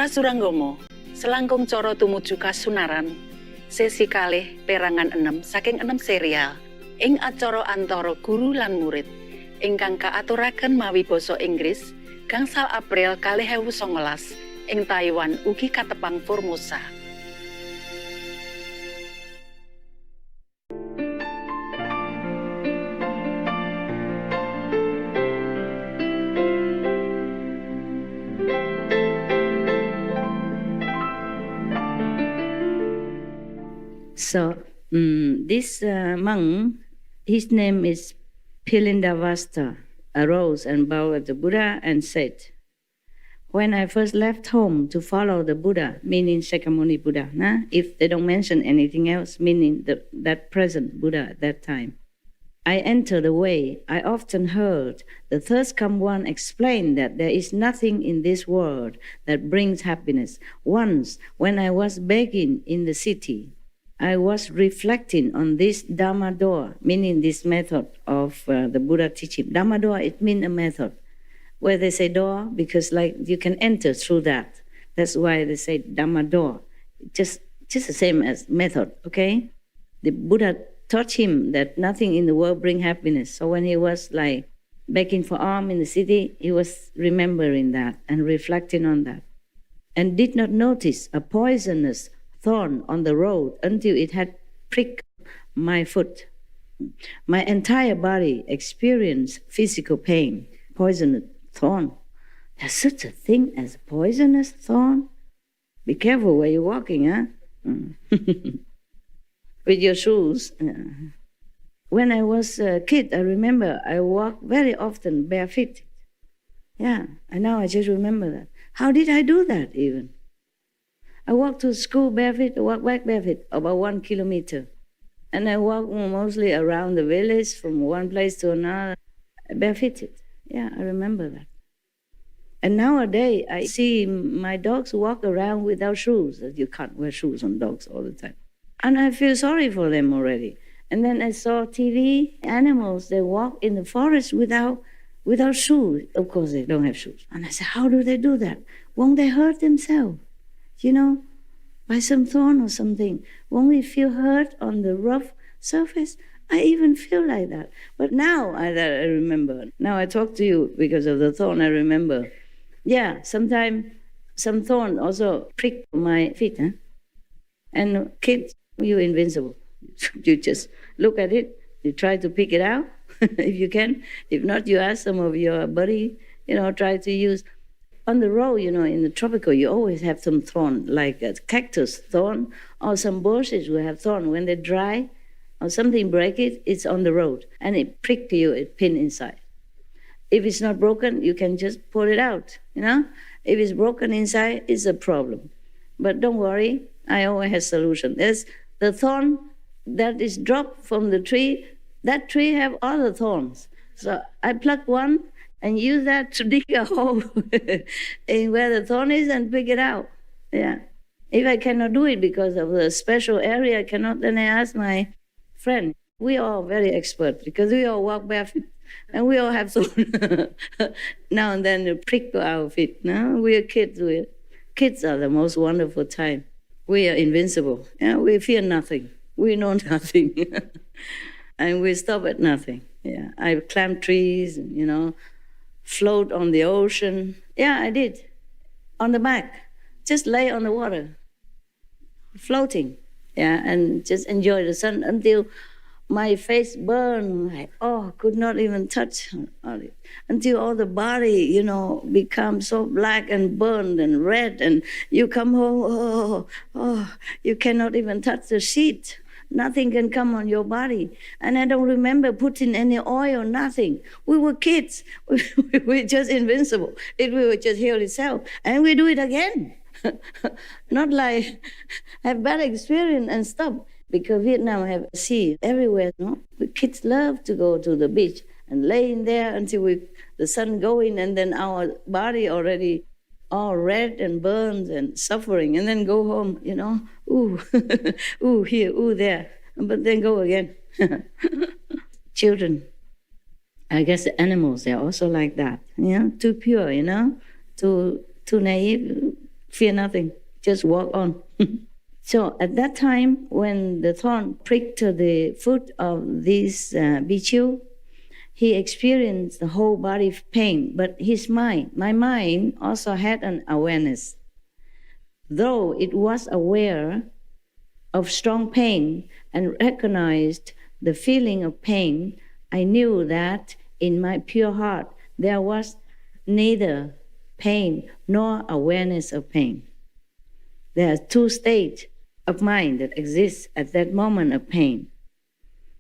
Pasuranggomo, selangkung coro tumuju kasunaran, sesi kalih perangan 6 saking 6 serial, ing acara antara guru lan murid, ingkang kaaturaken mawi basa Inggris, gangsal April 2019, ing Taiwan ugi katepang Formosa. So, this monk, his name is Pilindavasta, arose and bowed at the Buddha and said, when I first left home to follow the Buddha, meaning Shakyamuni Buddha, if they don't mention anything else, meaning that present Buddha at that time, I entered the way. I often heard the third come one explain that there is nothing in this world that brings happiness. Once, when I was begging in the city, I was reflecting on this Dhamma door, meaning this method of the Buddha teaching. Dhamma door, it means a method. Where they say door, because like you can enter through that. That's why they say Dhamma door. Just the same as method, okay? The Buddha taught him that nothing in the world brings happiness. So when he was like begging for alms in the city, he was remembering that and reflecting on that. And did not notice a poisonous thorn on the road until it had pricked my foot. My entire body experienced physical pain. Poisonous thorn. There's such a thing as a poisonous thorn. Be careful where you're walking, huh? With your shoes. When I was a kid, I remember I walked very often barefoot. Yeah, and now I just remember that. How did I do that even? I walked to school barefoot, I walked back barefoot, about 1 kilometer. And I walked mostly around the village from one place to another, barefooted. Yeah, I remember that. And nowadays, I see my dogs walk around without shoes. You can't wear shoes on dogs all the time. And I feel sorry for them already. And then I saw TV, animals, they walk in the forest without shoes. Of course, they don't have shoes. And I said, how do they do that? Won't they hurt themselves? You know, by some thorn or something. Won't we feel hurt on the rough surface? I even feel like that. But now I remember. Now I talk to you because of the thorn, I remember. Yeah, sometimes some thorn also prick my feet. Huh? And kids, you're invincible. You just look at it, you try to pick it out if you can. If not, you ask some of your buddy, try to use. On the road, in the tropical, you always have some thorn, like a cactus thorn, or some bushes will have thorn. When they dry, or something break it, it's on the road, and it prick you, it pin inside. If it's not broken, you can just pull it out, If it's broken inside, it's a problem. But don't worry, I always have solution. There's the thorn that is dropped from the tree. That tree have other thorns. So I pluck one, and use that to dig a hole in where the thorn is and pick it out. Yeah. If I cannot do it because of the special area, I cannot, then I ask my friend. We are very expert because we all walk barefoot and we all have thorn. Now and then to prick our feet. No? We are kids. Kids are the most wonderful time. We are invincible. Yeah? We fear nothing. We know nothing. And we stop at nothing. Yeah. I climb trees, float on the ocean. Yeah, I did. On the back. Just lay on the water. Floating. Yeah, and just enjoy the sun until my face burned. Could not even touch it. Until all the body, becomes so black and burned and red. And you come home, you cannot even touch the sheet. Nothing can come on your body. And I don't remember putting any oil, nothing. We were kids. We were just invincible. We would just heal itself. And we do it again. Not like have bad experience and stop. Because Vietnam have sea everywhere. No? The kids love to go to the beach and lay in there until the sun going, and then our body already all red and burned and suffering, and then go home, ooh, ooh here, ooh there, but then go again. Children, I guess the animals, they're also like that, too pure, too naive, fear nothing, just walk on. So at that time, when the thorn pricked the foot of this bhikkhu, he experienced the whole body pain, but his mind, my mind, also had an awareness. Though it was aware of strong pain and recognized the feeling of pain, I knew that in my pure heart there was neither pain nor awareness of pain. There are two states of mind that exist at that moment of pain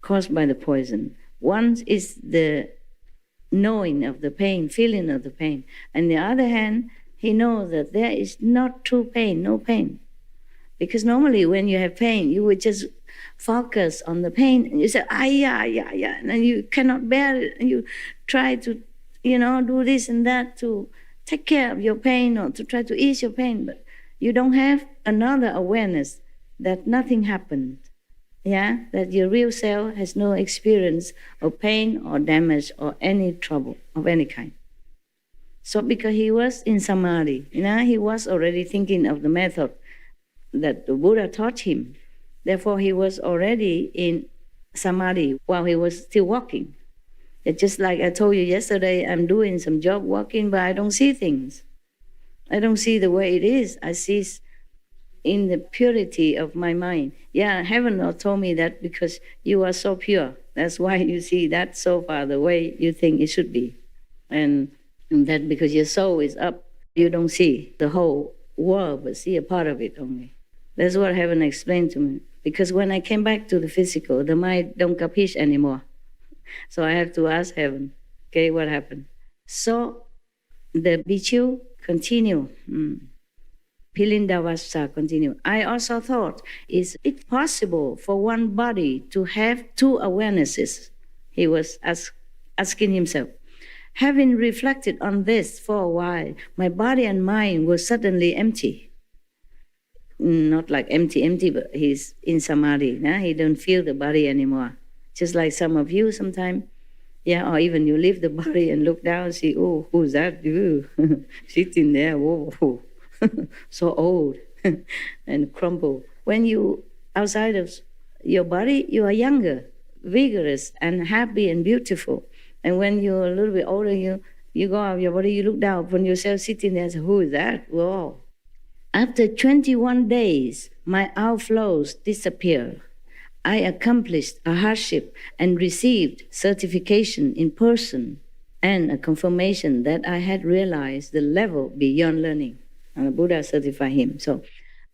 caused by the poison. One is the knowing of the pain, feeling of the pain. On the other hand, he knows that there is not true pain, no pain. Because normally when you have pain, you would just focus on the pain and you say, yeah, and then you cannot bear it and you try to, do this and that to take care of your pain or to try to ease your pain, but you don't have another awareness that nothing happened, that your real self has no experience of pain or damage or any trouble of any kind. So because he was in samadhi, he was already thinking of the method that the Buddha taught him. Therefore, he was already in samadhi while he was still walking. It's just like I told you yesterday, I'm doing some job walking, but I don't see things. I don't see the way it is. I see in the purity of my mind. Heaven told me that because you are so pure. That's why you see that so far the way you think it should be. And that because your soul is up, you don't see the whole world, but see a part of it only. That's what heaven explained to me. Because when I came back to the physical, the mind don't capiche anymore. So I have to ask heaven, okay, what happened? So the bhikkhu continue. Pilindavasa continue. I also thought, is it possible for one body to have two awarenesses? He was asking himself. Having reflected on this for a while, my body and mind were suddenly empty. Not like empty, but he's in samadhi. He don't feel the body anymore. Just like some of you sometimes, or even you leave the body and look down and see, oh, who's that? Sitting there, whoa. So old and crumpled. When you outside of your body, you are younger, vigorous, and happy and beautiful. And when you're a little bit older, you go out of your body, you look down upon yourself sitting there and say, who is that? Whoa. After 21 days, my outflows disappeared. I accomplished a hardship and received certification in person and a confirmation that I had realized the level beyond learning. And the Buddha certified him. So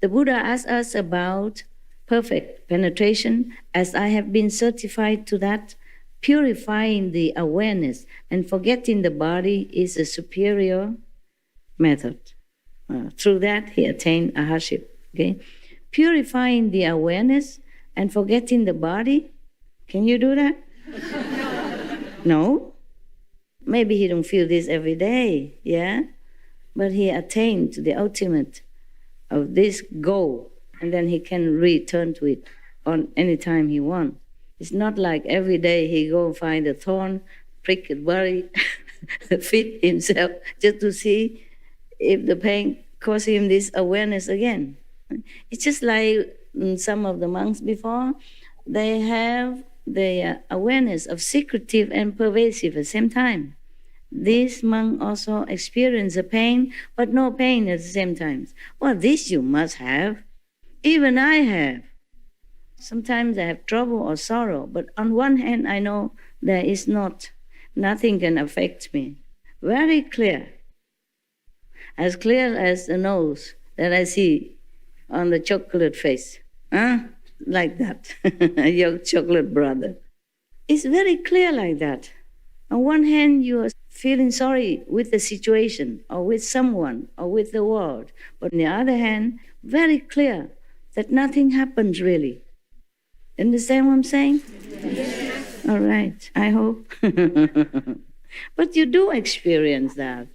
the Buddha asked us about perfect penetration. As I have been certified to that, purifying the awareness and forgetting the body is a superior method. Through that, he attained a hardship. Okay, purifying the awareness and forgetting the body. Can you do that? No. Maybe he don't feel this every day. But he attained to the ultimate of this goal, and then he can return to it on any time he wants. It's not like every day he go find a thorn, prick his body, fit himself just to see if the pain causes him this awareness again. It's just like some of the monks before, they have the awareness of secretive and pervasive at the same time. This monk also experienced a pain, but no pain at the same time. Well, this you must have. Even I have. Sometimes I have trouble or sorrow, but on one hand I know there is nothing can affect me. Very clear. As clear as the nose that I see on the chocolate face. Like that, your chocolate brother. It's very clear like that. On one hand, you are feeling sorry with the situation or with someone or with the world. But on the other hand, very clear that nothing happens really. Understand what I'm saying? Yes. All right, I hope. But you do experience that.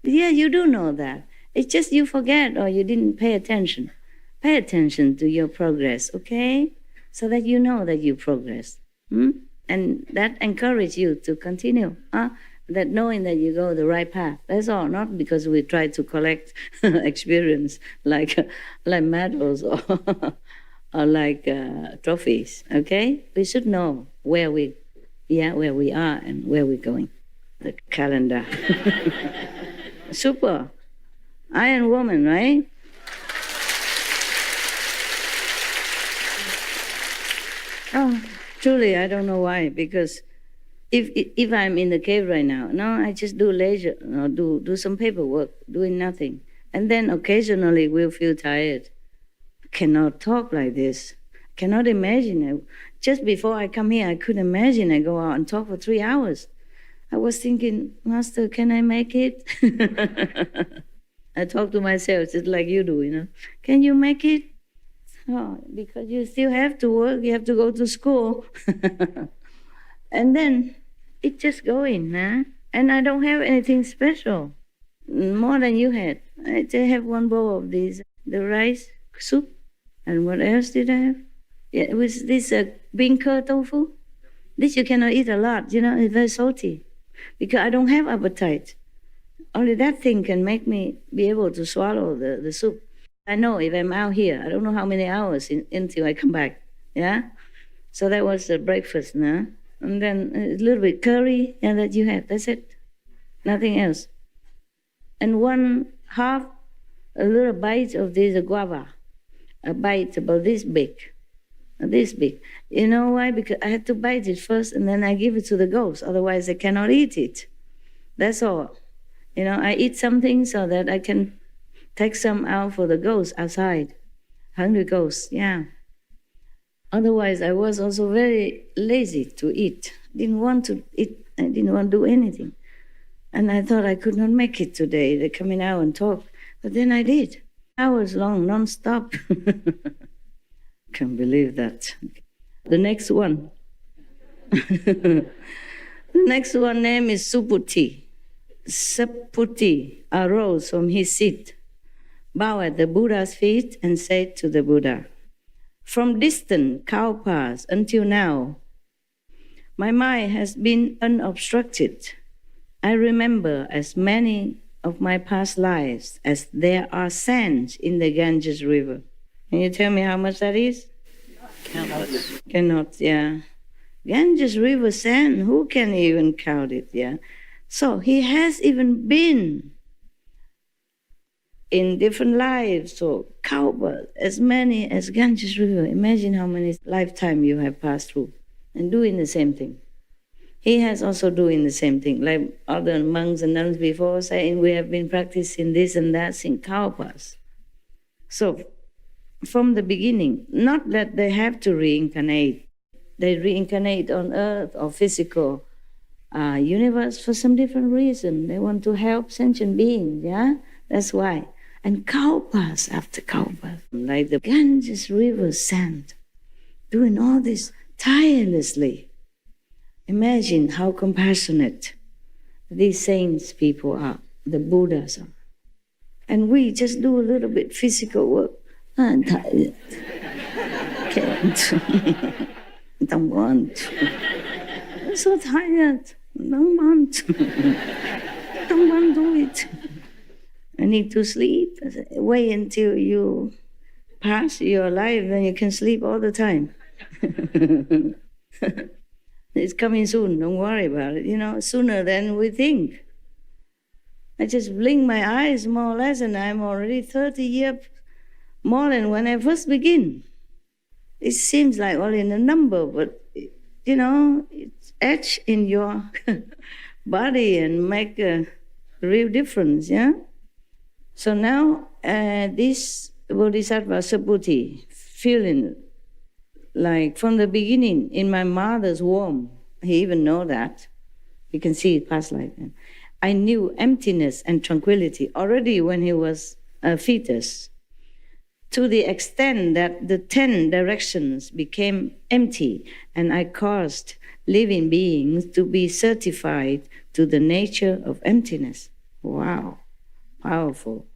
Yeah, you do know that. It's just you forget or you didn't pay attention. Pay attention to your progress, okay? So that you know that you progress. And that encourages you to continue. that knowing that you go the right path. That's all. Not because we try to collect experience like medals or or like trophies. Okay, we should know where we are and where we're going. The calendar. Super. Iron Woman, right? Oh, truly, I don't know why. Because if I'm in the cave right now, no, I just do leisure, do some paperwork, doing nothing, and then occasionally we'll feel tired. Cannot talk like this. Cannot imagine it. Just before I come here, I couldn't imagine I go out and talk for 3 hours. I was thinking, Master, can I make it? I talk to myself just like you do, Can you make it? Oh, because you still have to work, you have to go to school. And then it's just going, huh? And I don't have anything special, more than you had. I just have one bowl of this, the rice soup. And what else did I have? Yeah, it was this bean curd tofu. This you cannot eat a lot, it's very salty. Because I don't have appetite. Only that thing can make me be able to swallow the soup. I know if I'm out here, I don't know how many hours until I come back, yeah? So that was the breakfast, no? And then a little bit curry, that you had, that's it. Nothing else. And a little bite of this guava, a bite about this big. You know why? Because I had to bite it first and then I give it to the ghost, otherwise they cannot eat it. That's all. I eat something so that I can take some out for the ghosts outside. Hungry ghosts, yeah. Otherwise, I was also very lazy to eat. Didn't want to eat. I didn't want to do anything. And I thought I could not make it today. They're coming out and talk. But then I did. Hours long, non-stop. Can't believe that. The next one. The next one name is Subhuti. Subhuti arose from his seat, bowed at the Buddha's feet, and said to the Buddha, "From distant Kalpas until now, my mind has been unobstructed. I remember as many of my past lives as there are sands in the Ganges River." Can you tell me how much that is? Countless. Cannot, yeah. Ganges River sand, who can even count it, yeah? So he has even been in different lives, so Kalpa, as many as Ganges River. Imagine how many lifetimes you have passed through and doing the same thing. He has also doing the same thing, like other monks and nuns before saying, we have been practicing this and that in Kalpas. So from the beginning, not that they have to reincarnate. They reincarnate on earth or physical universe for some different reason. They want to help sentient beings, yeah? That's why. And Kalpas after Kalpas, like the Ganges River sand, doing all this tirelessly. Imagine how compassionate these saints people are, the Buddhas are. And we just do a little bit physical work. I'm tired. Can't. Don't want. I'm so tired. Don't want. Don't want to do it. I need to sleep. Wait until you pass your life, then you can sleep all the time. It's coming soon, don't worry about it, sooner than we think. I just blink my eyes more or less and I'm already 30 years more than when I first begin. It seems like only a number, but it's etched in your body and make a real difference, yeah? So now this Bodhisattva Subhuti, feeling like from the beginning in my mother's womb, he even know that. You can see it past life. I knew emptiness and tranquility already when he was a fetus, to the extent that the 10 directions became empty and I caused living beings to be certified to the nature of emptiness. Wow, powerful.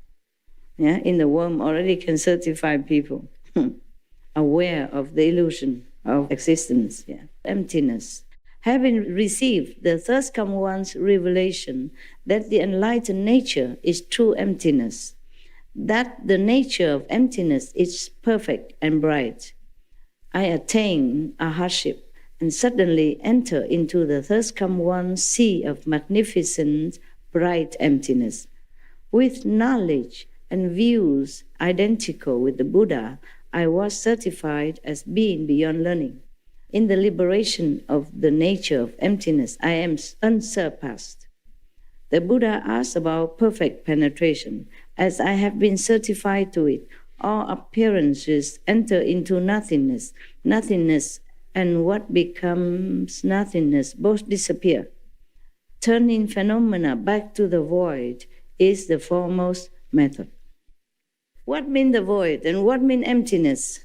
Yeah, in the womb already can certify people aware of the illusion of existence, yeah. Emptiness. having received the third come one's revelation that the enlightened nature is true emptiness, that the nature of emptiness is perfect and bright, I attain a hardship and suddenly enter into the third come one sea of magnificent, bright emptiness. With knowledge and views identical with the Buddha, I was certified as being beyond learning. In the liberation of the nature of emptiness, I am unsurpassed. The Buddha asked about perfect penetration. As I have been certified to it, all appearances enter into nothingness. Nothingness and what becomes nothingness both disappear. Turning phenomena back to the void is the foremost method. What mean the void and what mean emptiness?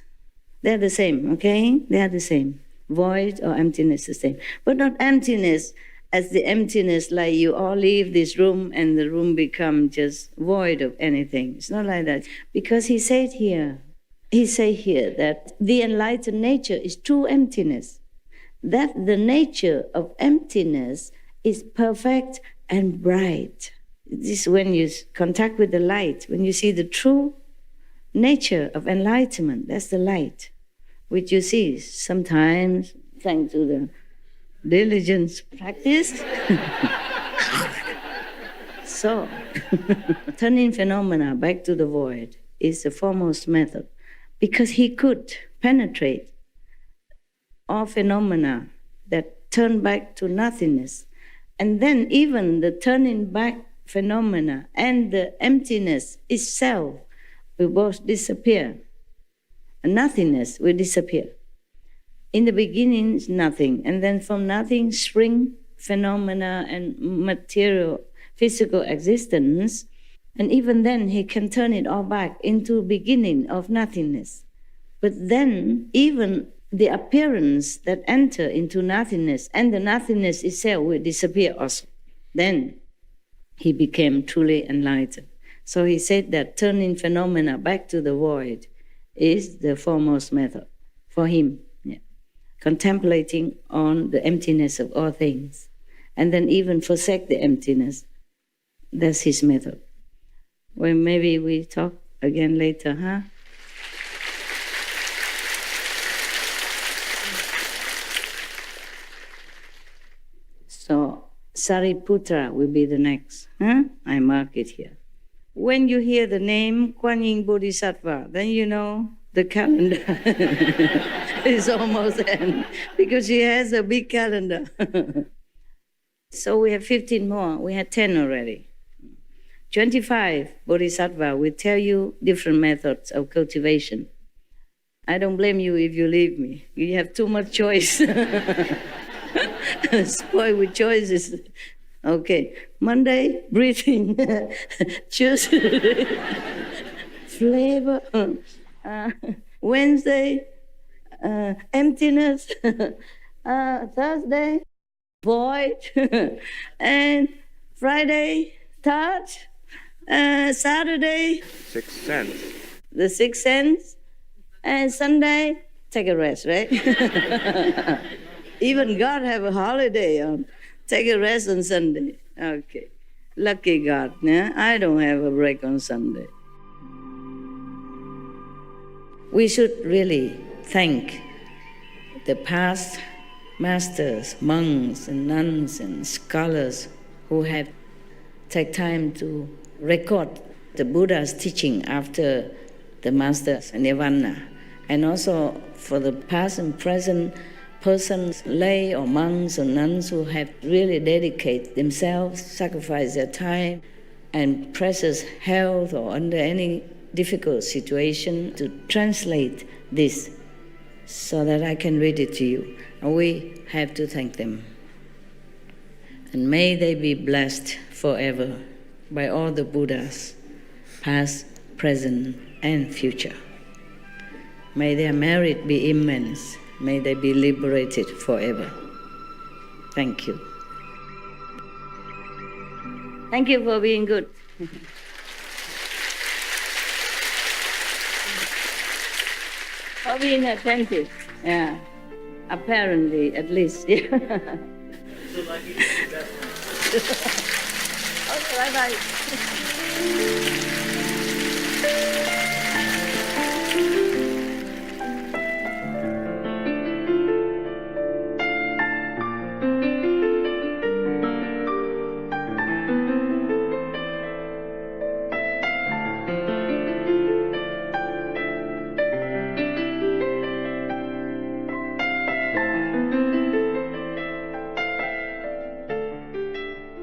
They're the same, okay? They are the same. Void or emptiness is the same. But not emptiness as the emptiness like you all leave this room and the room become just void of anything. It's not like that. Because he said here that the enlightened nature is true emptiness. That the nature of emptiness is perfect and bright. This is when you contact with the light, when you see the true nature of enlightenment, that's the light, which you see sometimes, thanks to the diligence practice. So, turning phenomena back to the void is the foremost method, because he could penetrate all phenomena that turn back to nothingness. And then even the turning back phenomena and the emptiness itself will both disappear. And nothingness will disappear. In the beginning is nothing, and then from nothing spring phenomena and material, physical existence, and even then he can turn it all back into beginning of nothingness. But then even the appearance that enter into nothingness and the nothingness itself will disappear also. Then he became truly enlightened. So he said that turning phenomena back to the void is the foremost method for him. Yeah. Contemplating on the emptiness of all things. And then even forsake the emptiness. That's his method. Well, maybe we talk again later, huh? So Sariputra will be the next. Huh? I mark it here. When you hear the name Kuan Yin Bodhisattva, then you know the calendar is almost end, because she has a big calendar. So we have 15 more. We had 10 already. 25 Bodhisattva will tell you different methods of cultivation. I don't blame you if you leave me. You have too much choice. Spoiled with choices. Okay, Monday, breathing. Tuesday, flavor. Wednesday, emptiness. Thursday, void. And Friday, touch. Saturday, Sixth sense. the sixth sense. And Sunday, take a rest, right? Even God have a holiday on. Take a rest on Sunday. Okay. Lucky God. Yeah? I don't have a break on Sunday. We should really thank the past masters, monks and nuns and scholars who have taken time to record the Buddha's teaching after the master's nirvana. And also for the past and present persons, lay or monks or nuns who have really dedicated themselves, sacrificed their time and precious health or under any difficult situation to translate this so that I can read it to you. And we have to thank them. And may they be blessed forever by all the Buddhas, past, present, and future. May their merit be immense. May they be liberated forever. Thank you. Thank you for being good. For being attentive. Yeah. Apparently, at least. Yeah. So lucky to see that one. Okay, bye-bye.